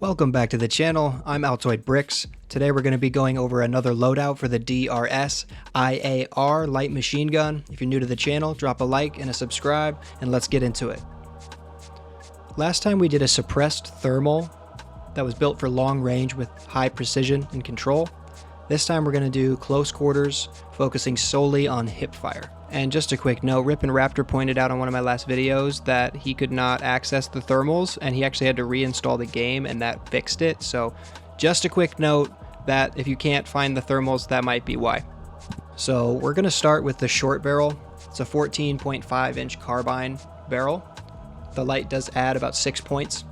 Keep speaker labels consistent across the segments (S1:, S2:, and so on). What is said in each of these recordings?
S1: Welcome back to the channel. I'm Altoid Bricks. Today we're going to be going over another loadout for the DRS-IAR light machine gun. If you're new to the channel, drop a like and a subscribe, and let's get into it. Last time we did a suppressed thermal that was built for long range with high precision and control. This time we're going to do close quarters, focusing solely on hip fire. And just a quick note, Rip and Raptor pointed out on one of my last videos that he could not access the thermals, and he actually had to reinstall the game, and that fixed it. So just a quick note that if you can't find the thermals, that might be why. So we're going to start with the short barrel. It's a 14.5 inch carbine barrel. The light does add about 6 points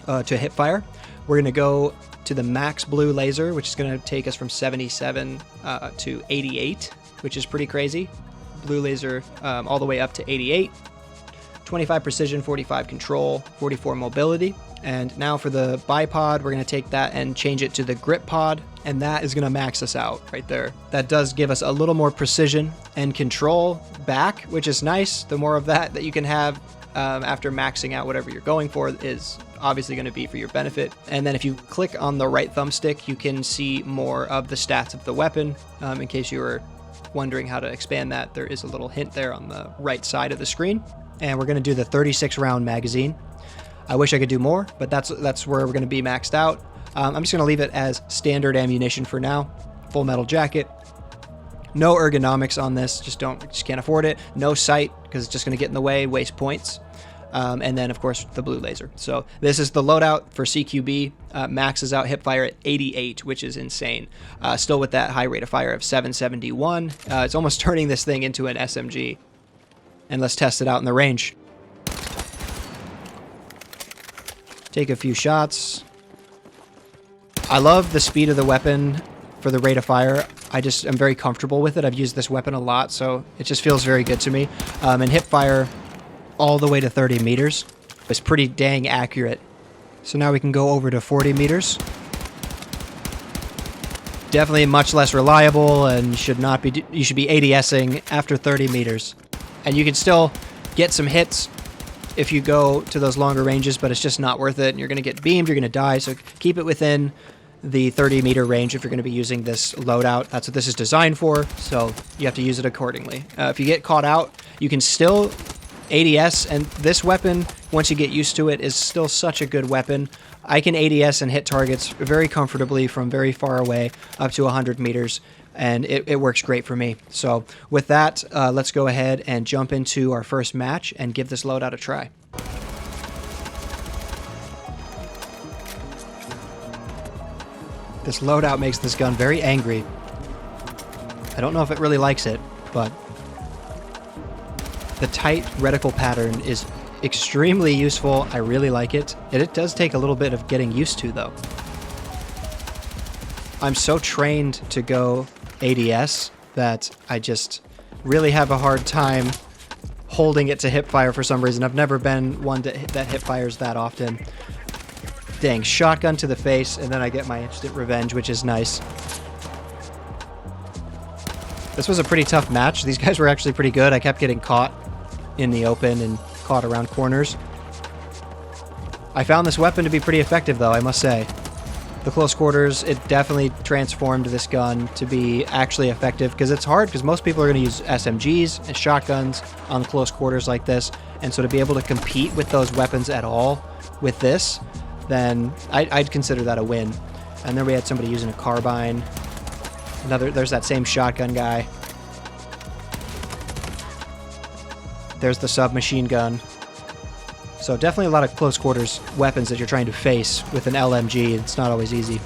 S1: to hip fire. We're going to go to the max blue laser, which is going to take us from 77 to 88, which is pretty crazy. Blue laser all the way up to 88. 25 precision, 45 control, 44 mobility. And now for the bipod, we're going to take that and change it to the grip pod, and that is going to max us out right there. That does give us a little more precision and control back, which is nice. The more of that you can have after maxing out whatever you're going for is obviously going to be for your benefit. And then if you click on the right thumbstick, you can see more of the stats of the weapon. In case you were wondering how to expand that, there is a little hint there on the right side of the screen. And we're going to do the 36 round magazine. I wish I could do more, but that's where we're going to be maxed out. I'm just going to leave it as standard ammunition for now. Full metal jacket. No ergonomics on this, just can't afford it. No sight, because it's just going to get in the way, waste points. And then, of course, the blue laser. So this is the loadout for CQB. Maxes out hip fire at 88, which is insane. Still with that high rate of fire of 771. It's almost turning this thing into an SMG. And let's test it out in the range. Take a few shots. I love the speed of the weapon for the rate of fire. I'm very comfortable with it. I've used this weapon a lot, so it just feels very good to me. And hip fire all the way to 30 meters. It's pretty dang accurate. So now we can go over to 40 meters. Definitely much less reliable, and you should be ADSing after 30 meters. And you can still get some hits if you go to those longer ranges, but it's just not worth it. And you're going to get beamed, you're going to die, so keep it within the 30 meter range if you're going to be using this loadout. That's what this is designed for, so you have to use it accordingly. If you get caught out, you can still ADS, and this weapon, once you get used to it, is still such a good weapon. I can ADS and hit targets very comfortably from very far away up to 100 meters, and it works great for me. So with that, let's go ahead and jump into our first match and give this loadout a try. This loadout makes this gun very angry. I don't know if it really likes it, but the tight reticle pattern is extremely useful. I really like it. It does take a little bit of getting used to, though. I'm so trained to go ADS that I just really have a hard time holding it to hip fire for some reason. I've never been one that hip fires that often. Dang, shotgun to the face, and then I get my instant revenge, which is nice. This was a pretty tough match. These guys were actually pretty good. I kept getting caught in the open and caught around corners. I found this weapon to be pretty effective, though, I must say. The close quarters, it definitely transformed this gun to be actually effective, because it's hard, because most people are going to use SMGs and shotguns on close quarters like this, and so to be able to compete with those weapons at all with this, then I'd consider that a win. And then we had somebody using a carbine. There's that same shotgun guy. There's the submachine gun. So definitely a lot of close quarters weapons that you're trying to face with an LMG. It's not always easy.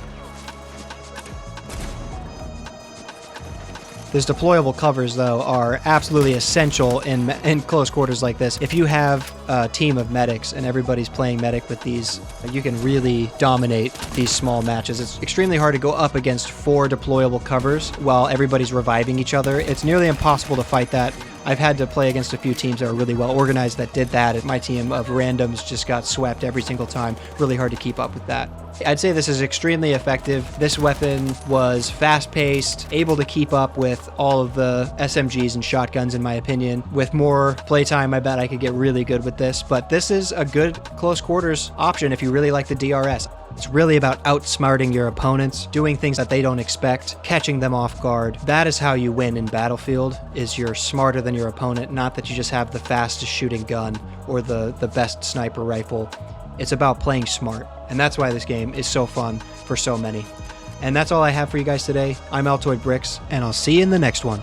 S1: These deployable covers, though, are absolutely essential in close quarters like this. If you have a team of medics and everybody's playing medic with these, you can really dominate these small matches. It's extremely hard to go up against 4 deployable covers while everybody's reviving each other. It's nearly impossible to fight that I've had to play against a few teams that are really well organized that did that. My team of randoms just got swept every single time. Really hard to keep up with that. I'd say this is extremely effective. This weapon was fast-paced, able to keep up with all of the SMGs and shotguns in my opinion. With more playtime, I bet I could get really good with this, but this is a good close quarters option if you really like the DRS. It's really about outsmarting your opponents, doing things that they don't expect, catching them off guard. That is how you win in Battlefield, is you're smarter than your opponent, not that you just have the fastest shooting gun or the best sniper rifle. It's about playing smart, and that's why this game is so fun for so many. And that's all I have for you guys today. I'm Altoid Bricks, and I'll see you in the next one.